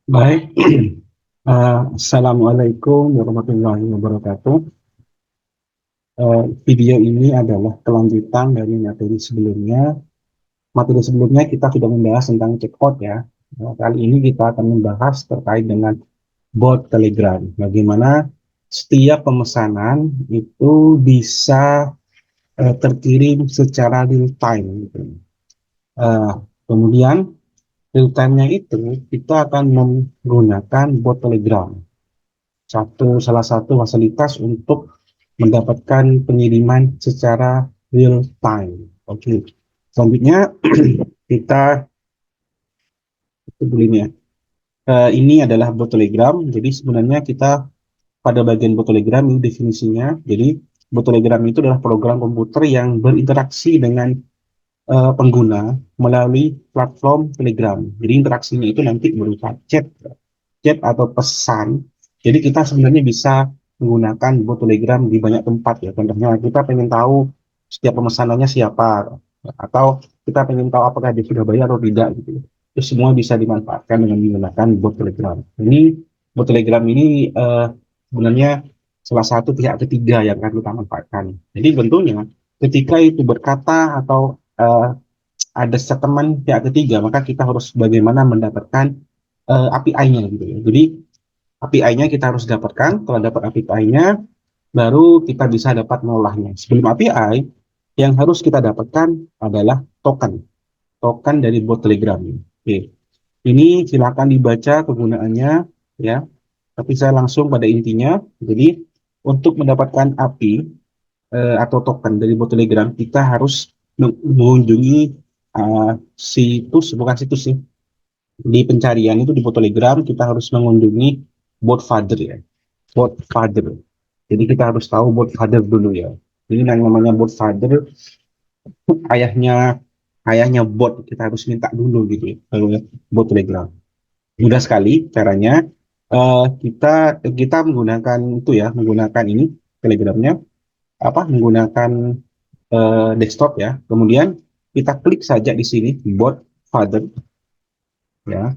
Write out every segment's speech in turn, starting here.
Baik, Assalamualaikum warahmatullahi wabarakatuh. Video ini adalah kelanjutan dari materi sebelumnya. Materi sebelumnya kita sudah membahas tentang checkout ya. Kali ini kita akan membahas terkait dengan bot Telegram. Bagaimana setiap pemesanan itu bisa terkirim secara real time gitu. Eh, Kemudian real time-nya itu kita akan menggunakan bot Telegram. Salah satu fasilitas untuk mendapatkan pengiriman secara real time. Oke. Selanjutnya kita sebelumnya ini adalah bot Telegram. Jadi sebenarnya kita pada bagian bot Telegram ini definisinya. Jadi bot Telegram itu adalah program komputer yang berinteraksi dengan pengguna melalui platform Telegram. Jadi interaksinya itu nanti berupa chat atau pesan. Jadi kita sebenarnya bisa menggunakan bot Telegram di banyak tempat ya. Contohnya kita pengen tahu setiap pemesanannya siapa, atau kita pengen tahu apakah dia sudah bayar atau tidak gitu. Itu semua bisa dimanfaatkan dengan menggunakan bot Telegram. Ini bot Telegram ini sebenarnya salah satu pihak ketiga yang akan kita manfaatkan. Jadi tentunya ketika itu berkata atau ada statement pihak ketiga, maka kita harus bagaimana mendapatkan API-nya gitu ya. Jadi API-nya kita harus dapatkan. Kalau dapat API-nya, baru kita bisa dapat mengolahnya. Sebelum API, yang harus kita dapatkan adalah token dari bot Telegram. Oke. Ini silakan dibaca kegunaannya ya. Tapi saya langsung pada intinya. Jadi untuk mendapatkan API atau token dari bot Telegram, kita harus mengunjungi situs, bukan situs sih. Di pencarian itu di bot Telegram kita harus mengunjungi bot father ya. Bot father. Jadi kita harus tahu bot father dulu ya. Ini yang namanya bot father, ayahnya ayahnya bot, kita harus minta dulu gitu ya. Kalau bot Telegram. Mudah sekali caranya. Kita kita menggunakan itu ya, menggunakan ini Telegramnya apa? Menggunakan desktop ya. Kemudian kita klik saja di sini bot father ya.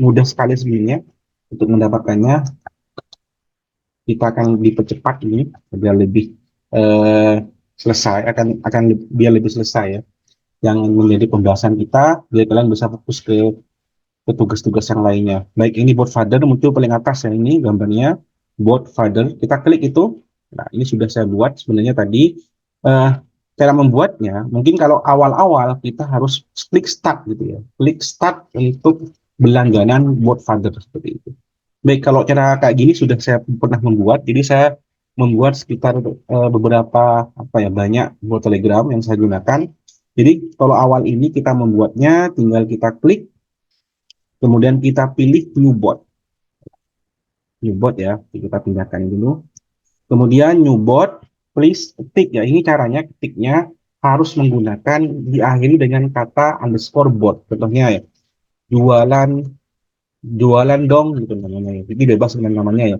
Mudah sekali sebenarnya untuk mendapatkannya. Kita akan dipercepat ini biar lebih eh, selesai, biar lebih selesai ya yang menjadi pembahasan kita, biar kalian bisa fokus ke tugas-tugas yang lainnya. Baik, ini board father muncul paling atas ya, ini gambarnya board father, kita klik itu. Nah, ini sudah saya buat sebenarnya tadi. eh, Cara membuatnya mungkin kalau awal-awal kita harus klik start gitu ya, klik start untuk berlangganan board father seperti itu. Baik, kalau cara kayak gini sudah saya pernah membuat. Jadi saya membuat sekitar beberapa apa ya, banyak bot Telegram yang saya gunakan. Jadi kalau awal ini kita membuatnya, tinggal kita klik, kemudian kita pilih new bot ya. Jadi kita pindahkan dulu. Kemudian new bot, please ketik ya. Ini caranya ketiknya harus menggunakan diakhiri dengan kata underscore bot. Contohnya ya, jualan jualan dong gitu namanya ya. Jadi bebas dengan namanya ya.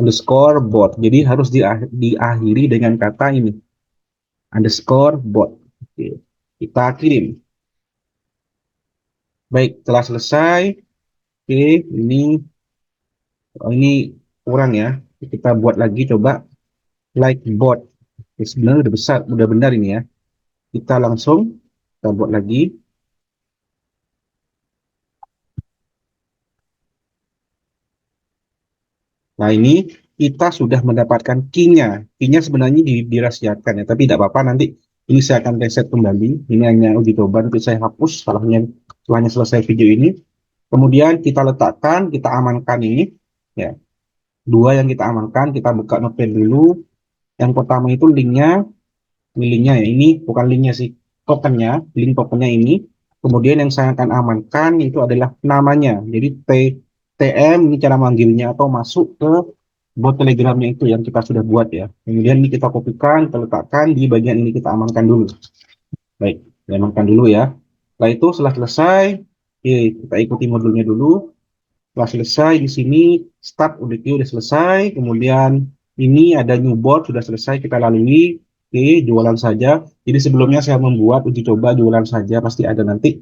Underscore bot. Jadi harus diakhiri dengan kata ini underscore bot. Oke. Kita kirim. Baik, telah selesai. Oke, ini kurang ya. Kita buat lagi coba like bot. Oke, sebenarnya udah besar, udah benar ini ya. Kita langsung kita buat lagi. Nah, ini kita sudah mendapatkan key-nya. Key-nya sebenarnya dirahasiakan ya, tapi tidak apa-apa, nanti ini saya akan reset kembali. Ini hanya uji coba, nanti saya hapus setelahnya selesai video ini. Kemudian kita letakkan, kita amankan ini. Ya, dua yang kita amankan, kita buka notepad dulu. Yang pertama itu linknya ya. Ini bukan linknya sih, tokennya, link tokennya ini. Kemudian yang saya akan amankan itu adalah namanya. Jadi TM ini cara manggilnya atau masuk ke bot telegramnya itu yang kita sudah buat ya. Kemudian ini kita kopikan, kita letakkan di bagian ini, kita amankan dulu. Baik, kita amankan dulu ya. Setelah itu setelah selesai, kita ikuti modulnya dulu. Setelah selesai di sini start udah selesai. Kemudian ini ada new board sudah selesai kita lalui. Oke, jualan saja. Jadi sebelumnya saya membuat uji coba jualan saja, pasti ada nanti.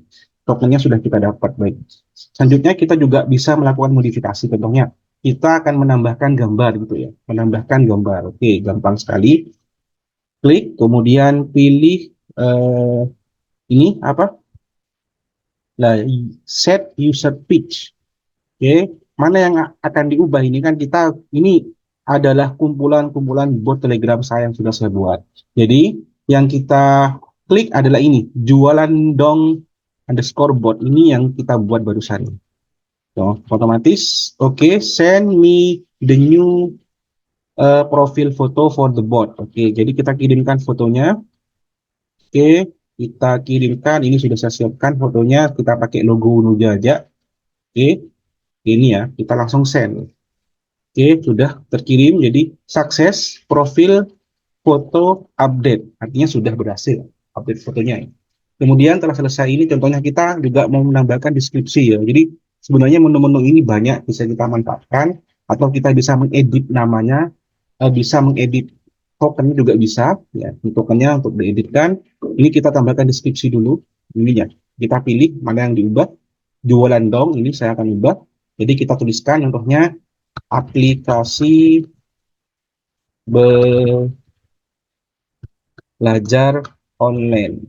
tokennya sudah kita dapat. Baik. Selanjutnya kita juga bisa melakukan modifikasi. Contohnya, kita akan menambahkan gambar gitu ya. Menambahkan gambar. Oke, gampang sekali. Klik, kemudian pilih ini apa? Nah, set user pitch. Oke, mana yang akan diubah ini kan ini adalah kumpulan-kumpulan bot Telegram saya yang sudah saya buat. Jadi yang kita klik adalah ini, jualan dong underscore bot ini yang kita buat barusan. So, otomatis, oke, send me the new profile photo for the bot. Oke, jadi kita kirimkan fotonya. Oke, kita kirimkan. Ini sudah saya siapkan fotonya. Kita pakai logo Nuja aja. Oke, ini ya. Kita langsung send. Oke, sudah terkirim. Jadi sukses profil foto update. Artinya sudah berhasil update fotonya. Kemudian setelah selesai ini, contohnya kita juga mau menambahkan deskripsi ya. Jadi sebenarnya menu-menu ini banyak bisa kita manfaatkan atau kita bisa mengedit namanya, bisa mengedit tokennya juga bisa ya. Tokennya untuk dieditkan. Ini kita tambahkan deskripsi dulu. Ini ya. Kita pilih mana yang diubah. Jualan dong, ini saya akan ubah. Jadi kita tuliskan contohnya aplikasi belajar online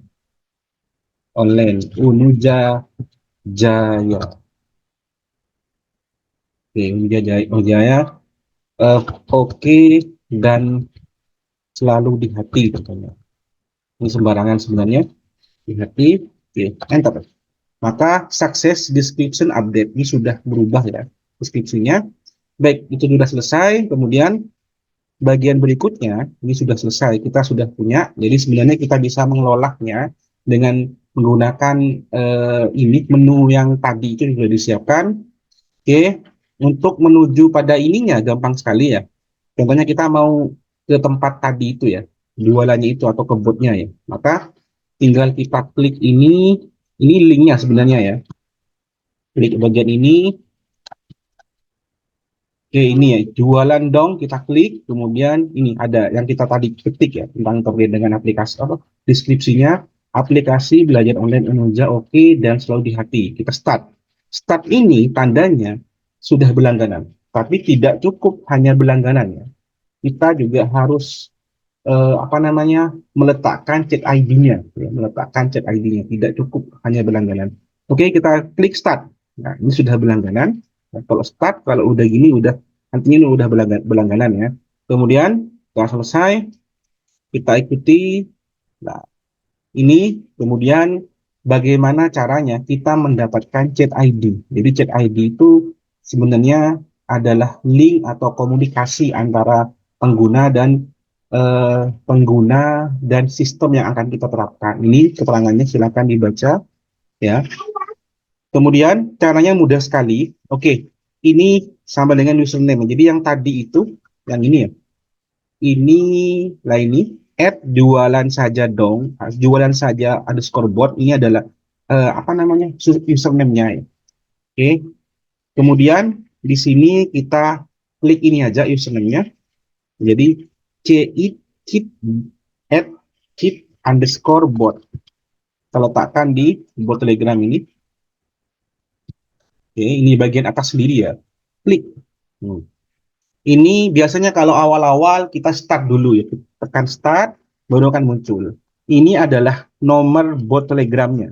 Unuja Jaya. Oke, Unuja Jaya, oke dan selalu di hati katanya. Ini sembarangan sebenarnya, di hati. Oke, enter. Maka success description update ini sudah berubah ya deskripsinya. Baik, itu sudah selesai. Kemudian bagian berikutnya ini sudah selesai, kita sudah punya. Jadi sebenarnya kita bisa mengelolanya dengan menggunakan ini menu yang tadi itu sudah disiapkan. Oke, untuk menuju pada ininya gampang sekali ya. Contohnya kita mau ke tempat tadi itu ya, jualannya itu atau ke botnya ya. Maka tinggal kita klik ini linknya sebenarnya ya. Klik bagian ini. Oke, ini ya, jualan dong, kita klik, kemudian ini ada yang kita tadi ketik ya, tentang terkait dengan aplikasi, apa, deskripsinya, aplikasi belajar online Unuja, oke, dan selalu di hati. Kita start. Start ini tandanya sudah berlangganan, tapi tidak cukup hanya berlangganan ya. Kita juga harus apa namanya meletakkan chat ID-nya, ya, meletakkan chat ID-nya. Tidak cukup hanya berlangganan. Oke, kita klik start. Nah, ini sudah berlangganan. Nah, kalau start, kalau udah gini, nantinya ini udah berlangganan ya. Kemudian setelah selesai, kita ikuti. Nah, ini kemudian bagaimana caranya kita mendapatkan chat ID. Jadi chat ID itu sebenarnya adalah link atau komunikasi antara pengguna dan sistem yang akan kita terapkan. Ini keterangannya silakan dibaca ya. Kemudian caranya mudah sekali. Oke, ini sama dengan username. Jadi yang tadi itu, yang ini ya. Ini lah ini jualan saja dong, jualan saja underscore bot ini adalah apa namanya username-nya ya. Oke, kemudian di sini kita klik ini aja username-nya. Jadi chip at chip underscore bot. Kita letakkan di bot Telegram ini. Oke, ini bagian atas sendiri ya. Klik. Ini biasanya kalau awal-awal kita start dulu ya, tekan start, baru akan muncul. Ini adalah nomor bot Telegramnya.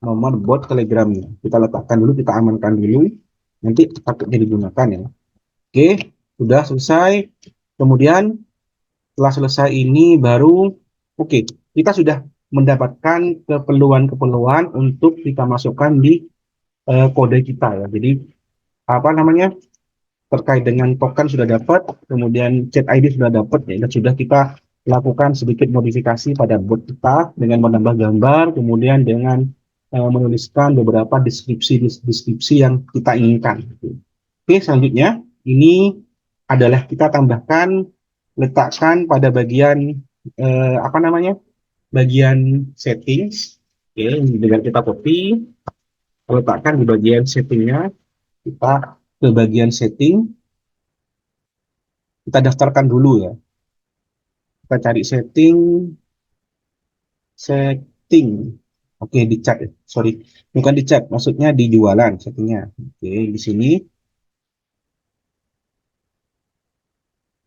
Nomor bot Telegramnya. Kita letakkan dulu, kita amankan dulu. Nanti takutnya digunakan ya. Oke, sudah selesai. Kemudian setelah selesai ini baru, oke, kita sudah mendapatkan keperluan-keperluan untuk kita masukkan di kode kita ya. Jadi apa namanya? Terkait dengan token sudah dapat, kemudian chat ID sudah dapat, ya, dan sudah kita lakukan sedikit modifikasi pada bot kita dengan menambah gambar, kemudian dengan menuliskan beberapa deskripsi yang kita inginkan. Oke, selanjutnya ini adalah kita tambahkan, letakkan pada bagian apa namanya, bagian settings. Oke, dengan kita copy, letakkan di bagian settingnya, kita ke bagian setting, kita daftarkan dulu ya. Kita cari setting. Oke, di chat ya. Sorry, bukan di chat, maksudnya di jualan settingnya. Oke, di sini.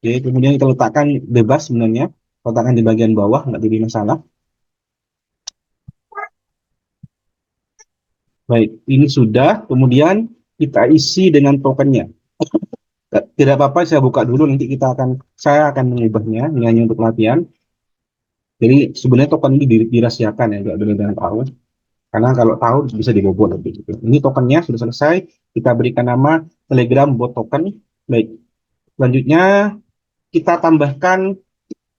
Oke, kemudian kita letakkan bebas sebenarnya. Letakkan di bagian bawah, nggak jadi masalah. Baik, ini sudah. Kemudian kita isi dengan tokennya. Tidak apa-apa, saya buka dulu. Nanti saya akan mengubahnya. Ini hanya untuk latihan. Jadi sebenarnya token ini dirahasiakan ya, nggak benar-benar tahu. Karena kalau tahu bisa dibobol lebih gitu. Ini tokennya sudah selesai. Kita berikan nama Telegram bot token. Baik, selanjutnya kita tambahkan,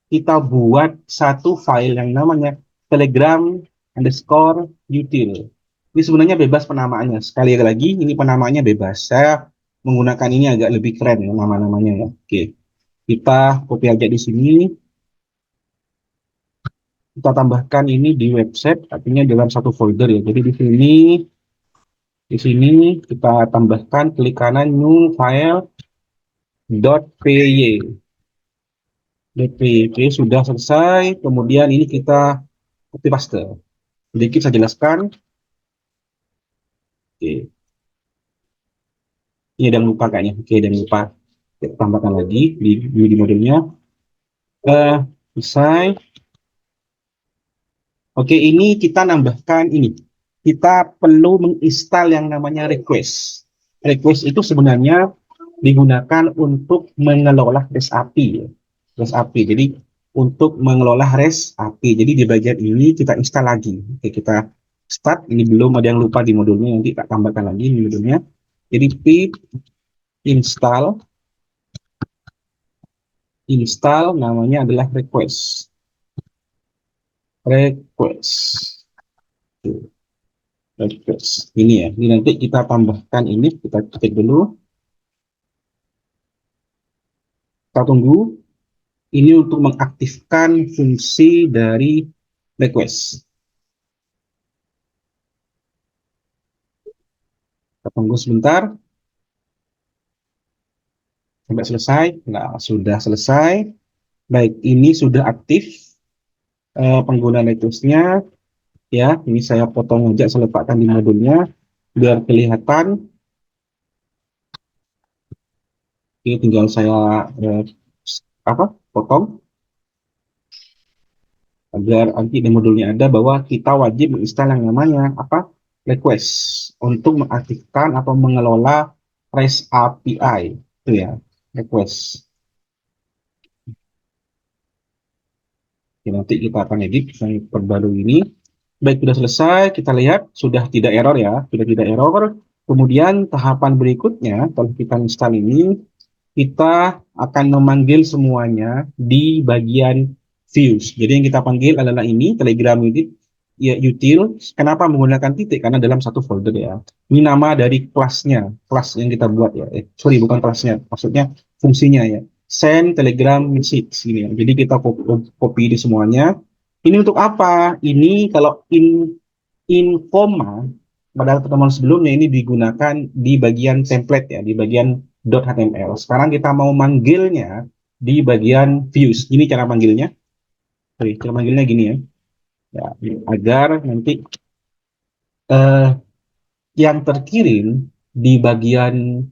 kita buat satu file yang namanya Telegram underscore util. Ini sebenarnya bebas penamaannya. Sekali lagi, ini penamaannya bebas. Saya menggunakan ini agak lebih keren ya nama-namanya ya. Oke, kita copy aja di sini. Kita tambahkan ini di website, artinya dalam satu folder ya. Jadi di sini kita tambahkan klik kanan new file .py. .py sudah selesai. Kemudian ini kita copy paste. Sedikit saya jelaskan. Oke, ini ada yang lupa kayaknya. Oke, ada yang lupa. Kita tambahkan lagi di modulnya. Selesai. Oke, ini kita nambahkan ini. Kita perlu menginstal yang namanya request. Request itu sebenarnya digunakan untuk mengelola REST API, ya. REST API. Jadi untuk mengelola REST API. Jadi di bagian ini kita install lagi. Oke, kita start. Ini belum ada yang lupa di modulnya. Nanti kita tambahkan lagi di modulnya. Jadi pip install namanya adalah request. Request. Request. Ini ya. Ini nanti kita tambahkan ini. Kita ketik dulu. Kita tunggu. Ini untuk mengaktifkan fungsi dari request. Kita tunggu sebentar sampai selesai. Nah, sudah selesai. Baik, ini sudah aktif pengguna request-nya. Ya, ini saya potong aja, saya letakkan di modulnya biar kelihatan. Ini tinggal saya eh, potong agar nanti di modulnya ada bahwa kita wajib menginstal yang namanya request untuk mengaktifkan atau mengelola REST API itu ya, request. Oke, nanti kita akan edit yang perbarui ini. Baik, sudah selesai. Kita lihat sudah tidak error ya, sudah tidak error. Kemudian tahapan berikutnya kalau kita install ini, kita akan memanggil semuanya di bagian views. Jadi yang kita panggil adalah ini, Telegram Unit ya, util. Kenapa menggunakan titik? Karena dalam satu folder ya. Ini nama dari kelasnya, kelas yang kita buat ya. Sorry, bukan kelasnya, maksudnya fungsinya ya. Send Telegram message ini ya. Jadi kita copy di semuanya. Ini untuk apa? Ini kalau koma pada pertemuan sebelumnya ini digunakan di bagian template ya, di bagian .html. Sekarang kita mau manggilnya di bagian views. Ini cara manggilnya. Sorry, cara manggilnya gini ya. Ya, agar nanti eh, yang terkirim di bagian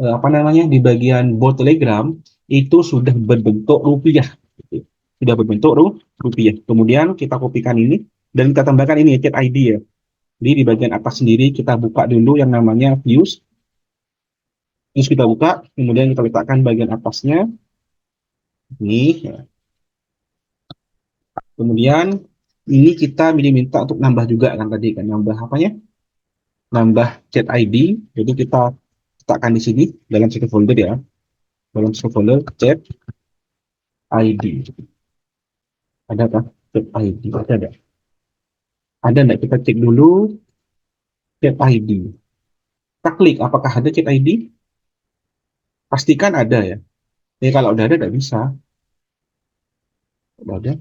apa namanya, di bagian bot Telegram itu sudah berbentuk rupiah. Sudah berbentuk rupiah. Kemudian kita kopikan ini dan kita tambahkan ini chat ID ya. Jadi di bagian atas sendiri kita buka dulu yang namanya views. Terus kita buka, kemudian kita letakkan bagian atasnya ini ya. Kemudian ini kita diminta untuk nambah juga kan tadi kan, nambah apanya, nambah chat ID. Jadi kita letakkan di sini dalam satu folder ya, dalam satu folder chat ID. Ada apa? Chat ID ada enggak, kita cek dulu chat ID. Kita klik apakah ada chat ID, pastikan ada ya. Kalau udah ada nggak bisa. Udah ada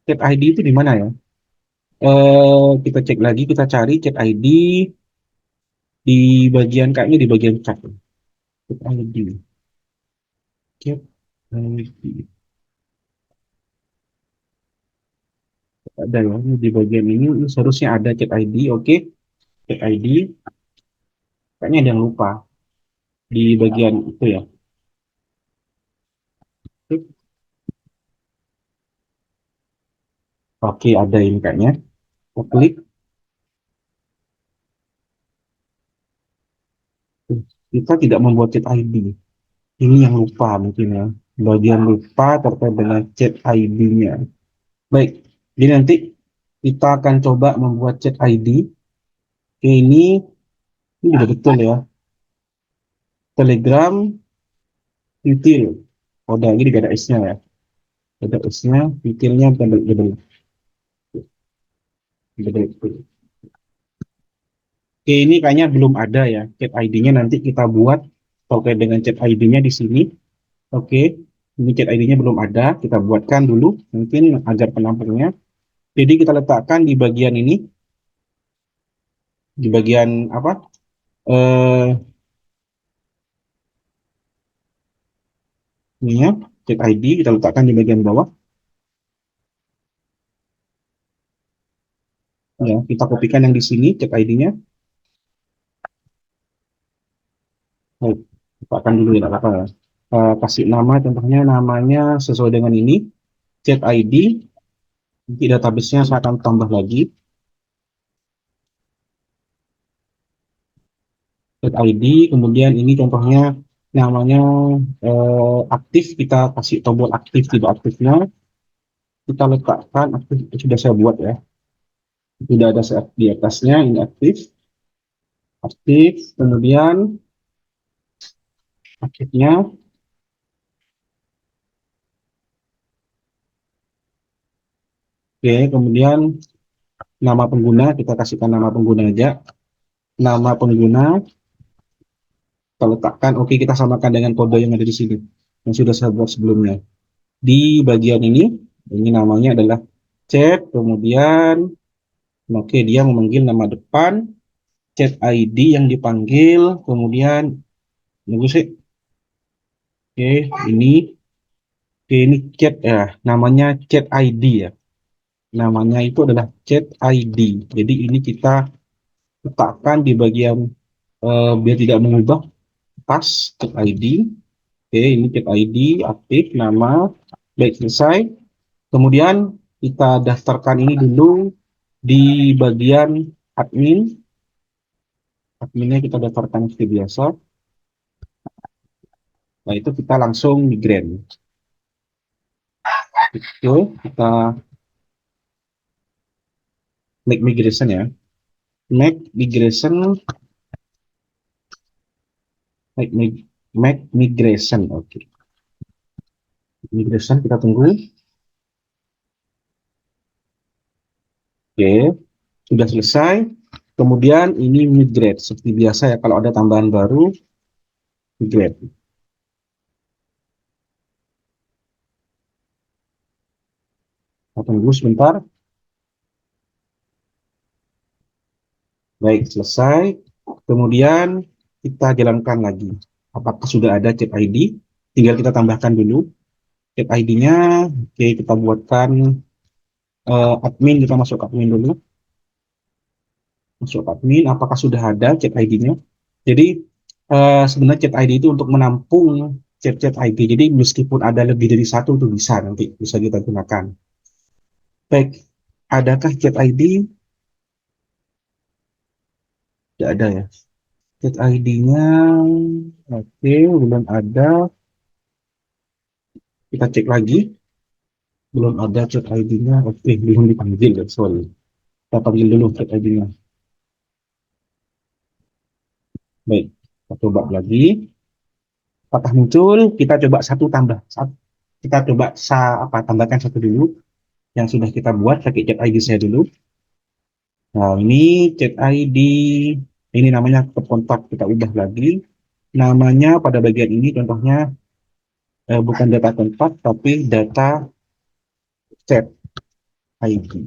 chat ID itu di mana ya? Kita cek lagi, kita cari chat ID di bagian, kayaknya di bagian chat. Chat ID, chat ID, Ada ya, ini di bagian ini seharusnya ada chat ID. Oke, chat ID. Kayaknya ada yang lupa di bagian itu ya. Oke, ada ini kayaknya. Kita klik. Kita tidak membuat chat ID. Ini yang lupa mungkin ya. Bagian lupa terkait dengan chat ID-nya. Baik, jadi nanti kita akan coba membuat chat ID. Oke, ini udah betul ya. Telegram util. Oh, udah, ini gak ada S-nya ya. Ada S-nya, utilnya double, double, double. Oke, ini kayaknya belum ada ya. Chat ID-nya nanti kita buat terkait dengan chat ID-nya di sini. Oke, ini chat ID-nya belum ada. Kita buatkan dulu, mungkin agar penampilnya. Jadi kita letakkan di bagian ini, di bagian apa? Eh, ini ya, chat ID kita letakkan di bagian bawah. Ya, kita kopikan yang di sini chat ID-nya. Oh, letakkan dulu ya, nggak apa-apa ya. Kasih nama, contohnya namanya sesuai dengan ini, chat ID. Nanti database-nya saya akan tambah lagi, chat ID. Kemudian ini contohnya namanya aktif, kita kasih tombol aktif tidak aktifnya. Kita letakkan aktif, itu sudah saya buat ya. Tidak ada di atasnya, ini aktif. Aktif, kemudian aktifnya. Oke, kemudian nama pengguna, kita kasihkan nama pengguna aja. Nama pengguna, kita letakkan, oke kita samakan dengan kode yang ada di sini. Yang sudah saya buat sebelumnya. Di bagian ini namanya adalah chat, kemudian, oke dia memanggil nama depan, chat ID yang dipanggil, kemudian, nunggu sih, oke ini, oke ini chat ya, namanya chat ID ya. Namanya itu adalah chat ID. Jadi ini kita letakkan di bagian biar tidak mengubah pas chat ID. Oke, ini chat ID aktif nama. Baik, selesai. Kemudian kita daftarkan ini dulu di bagian admin. Adminnya kita daftarkan seperti biasa. Nah, itu kita langsung migrate. Oke, kita make migration ya. Make migration, make migration. Oke. Migration kita tunggu. Oke, sudah selesai. Kemudian ini migrate seperti biasa ya, kalau ada tambahan baru migrate. Kita tunggu sebentar. Baik, selesai. Kemudian kita jalankan lagi. Apakah sudah ada chat ID? Tinggal kita tambahkan dulu chat ID-nya. Oke, kita buatkan admin, kita masuk admin dulu. Masuk admin, apakah sudah ada chat ID-nya? Jadi sebenarnya chat ID itu untuk menampung chat-chat ID. Jadi meskipun ada lebih dari satu itu bisa nanti bisa kita gunakan. Baik, adakah chat ID? Tidak ada ya. Chat ID-nya, oke, belum ada. Kita cek lagi, belum ada chat ID-nya. Oke, belum dipanggil ya, sorry. Kita panggil dulu chat ID-nya. Baik, kita coba lagi. Apakah muncul? Kita coba satu tambah. Kita coba tambahkan satu dulu yang sudah kita buat pakai chat ID saya dulu. Nah, ini chat ID. Ini namanya kontak, kita ubah lagi. Namanya pada bagian ini contohnya bukan data kontak tapi data chat ID.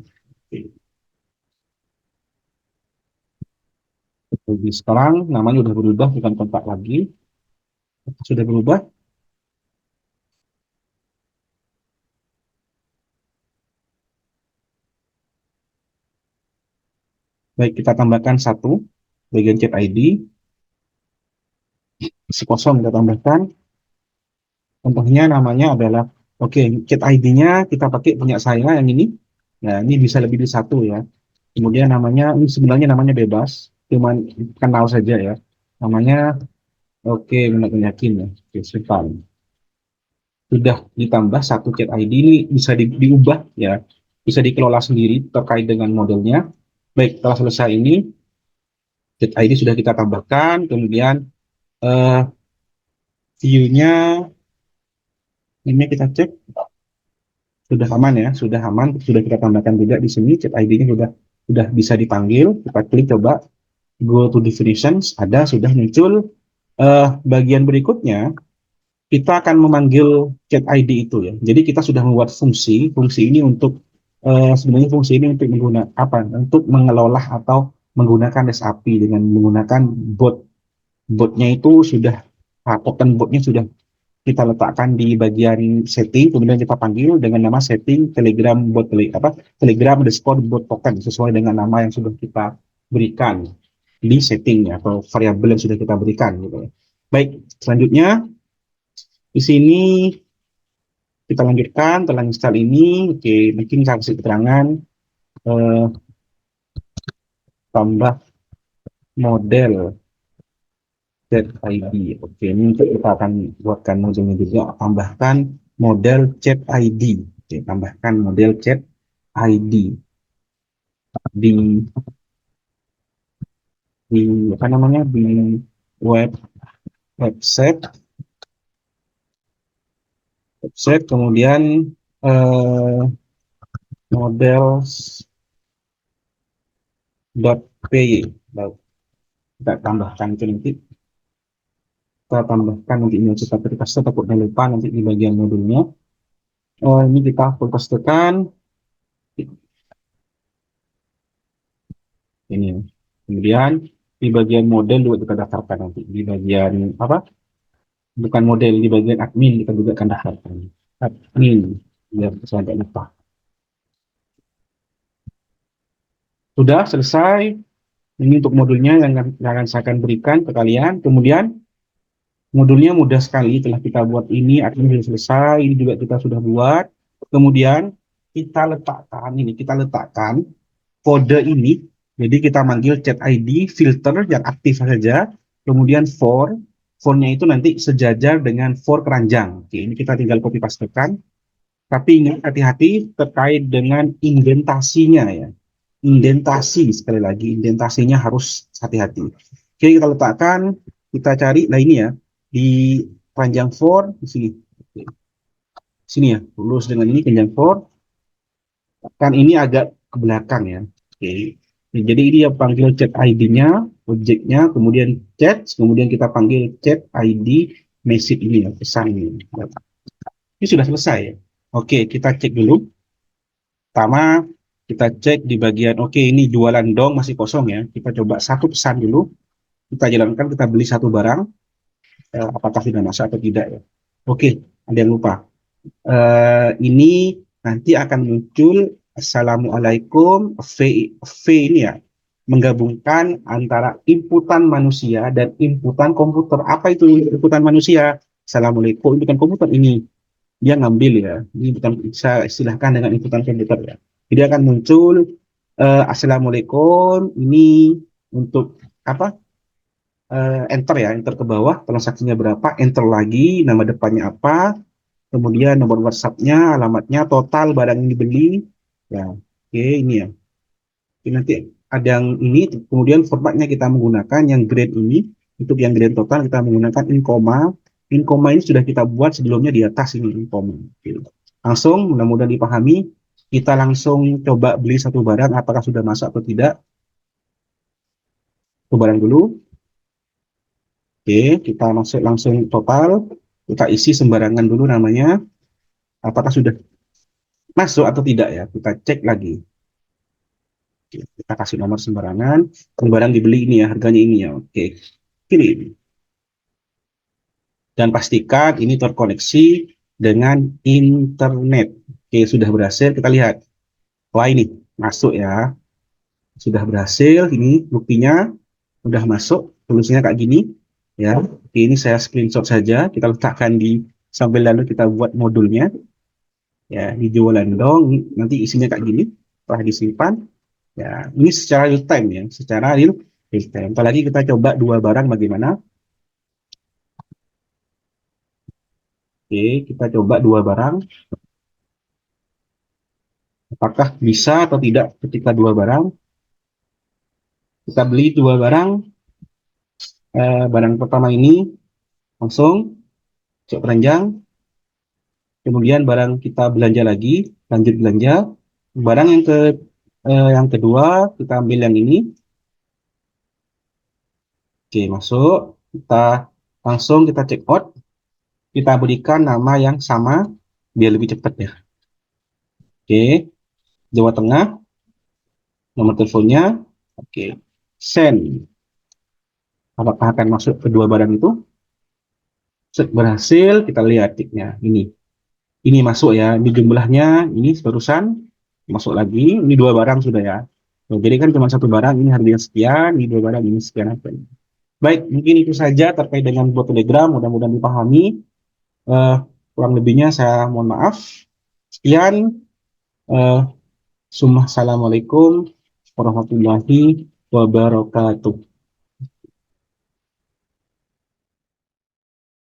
Jadi sekarang namanya sudah berubah, bukan kontak lagi. Sudah berubah. Baik, kita tambahkan satu bagian chat ID, si kosong kita tambahkan. Contohnya namanya adalah, oke, chat ID-nya kita pakai punya saya yang ini. Nah, ini bisa lebih dari satu ya. Kemudian namanya, ini sebenarnya namanya bebas, cuman kenal saja ya. Namanya, oke, gunakan yakin ya. Oke, simpan. Sudah ditambah satu chat ID ini bisa diubah ya, bisa dikelola sendiri terkait dengan modelnya. Baik, setelah selesai ini, chat ID sudah kita tambahkan, kemudian eh, view-nya ini kita cek sudah aman ya, sudah aman, sudah kita tambahkan juga di sini chat ID-nya sudah bisa dipanggil. Kita klik coba go to definitions, ada sudah muncul. Bagian berikutnya kita akan memanggil chat ID itu ya. Jadi kita sudah membuat fungsi ini untuk sebenarnya fungsi ini untuk menggunakan apa? Untuk mengelola atau menggunakan REST API dengan menggunakan bot. Botnya itu sudah token botnya sudah kita letakkan di bagian setting, kemudian kita panggil dengan nama setting Telegram bot Telegram underscore bot token sesuai dengan nama yang sudah kita berikan di setting ya, atau variabel yang sudah kita berikan gitu ya. Baik, selanjutnya di sini kita lanjutkan telah install ini. Oke, mungkin saya kasih keterangan eh, tambah model chat ID. Oke, ini kita akan buatkan modelnya juga, tambahkan model chat ID. Oke, tambahkan model chat ID di di apa namanya di web website website kemudian eh, models.py. Kita tambahkan itu nanti, kita tambahkan nanti ini kita paste, takutnya lupa nanti di bagian modulnya. Ini kita pastekan ini, kemudian di bagian model juga kita daftarkan nanti di bagian apa, bukan model, di bagian admin kita juga akan daftarkan admin biar sampai lupa. Sudah selesai. Ini untuk modulnya yang akan saya akan berikan ke kalian. Kemudian modulnya mudah sekali, telah kita buat ini, admin sudah selesai, ini juga kita sudah buat. Kemudian kita letakkan kode ini. Jadi kita manggil chat ID filter yang aktif saja. Kemudian for-nya itu nanti sejajar dengan for keranjang. Oke, ini kita tinggal copy pastekan. Tapi ingat, hati-hati terkait dengan indentasinya ya. Indentasi, sekali lagi, indentasinya harus hati-hati. Oke, kita letakkan, kita cari, nah ini ya, di panjang for, di sini. Oke, sini ya, lulus dengan ini, panjang for, kan ini agak ke belakang ya. Oke, jadi ini yang panggil chat ID-nya, objeknya, kemudian chat, kemudian kita panggil chat ID message ini ya, pesan ini. Ini sudah selesai ya. Oke, kita cek dulu. Pertama, kita cek di bagian, oke, ini jualan dong masih kosong ya. Kita coba satu pesan dulu. Kita jalankan, kita beli satu barang. Apakah sudah masuk atau tidak ya. Oke, ada yang lupa. Ini nanti akan muncul Assalamualaikum V ini ya. Menggabungkan antara inputan manusia dan inputan komputer. Apa itu inputan manusia? Assalamualaikum, inputan komputer ini. Dia ngambil ya, ini bukan, bisa istilahkan dengan inputan komputer ya. Jadi akan muncul Assalamualaikum, ini untuk apa, enter ya, enter ke bawah, transaksinya berapa, enter lagi, nama depannya apa, kemudian nomor WhatsApp-nya, alamatnya, total barang yang dibeli ya. Oke, ini ya. Oke, nanti ada yang ini, kemudian formatnya kita menggunakan yang grade ini. Untuk yang grade total kita menggunakan in comma ini sudah kita buat sebelumnya di atas ini, in comma. Oke. Langsung, mudah-mudahan dipahami. Kita langsung coba beli satu barang, apakah sudah masuk atau tidak. Satu barang dulu. Oke, kita masuk langsung total. Kita isi sembarangan dulu namanya. Apakah sudah masuk atau tidak ya. Kita cek lagi. Oke, kita kasih nomor sembarangan. Barang dibeli ini ya, harganya ini ya. Oke, pilih. Dan pastikan ini terkoneksi dengan internet. Oke, sudah berhasil. Kita lihat. Wah, ini masuk ya. sudah berhasil. Ini buktinya udah masuk, tulisnya kayak gini ya. Oke, ini saya screenshot saja, kita letakkan di sambil lalu kita buat modulnya ya di jualan dong. Nanti isinya kayak gini setelah disimpan ya. Ini secara real time ya, secara real time. Apalagi kita coba dua barang bagaimana. Oke, kita coba dua barang apakah bisa atau tidak. Ketika dua barang, kita beli dua barang, barang pertama ini langsung cek keranjang, kemudian barang kita belanja lagi, lanjut belanja. Barang yang kedua kita ambil yang ini. Oke, masuk. Kita langsung kita check out. Kita berikan nama yang sama biar lebih cepat ya. Oke, Jawa Tengah, nomor teleponnya. Oke, send. Apakah akan masuk kedua barang itu? Berhasil, kita lihat tiknya. Ini masuk ya. Ini jumlahnya, ini barusan masuk lagi. Ini dua barang sudah ya. Nah, jadi kan cuma satu barang, ini harganya sekian, ini dua barang, ini sekian apa ini. Baik, mungkin itu saja terkait dengan bot Telegram. Mudah-mudahan dipahami. Eh, Kurang lebihnya saya mohon maaf. Sekian. Eh, Assalamualaikum warahmatullahi wabarakatuh.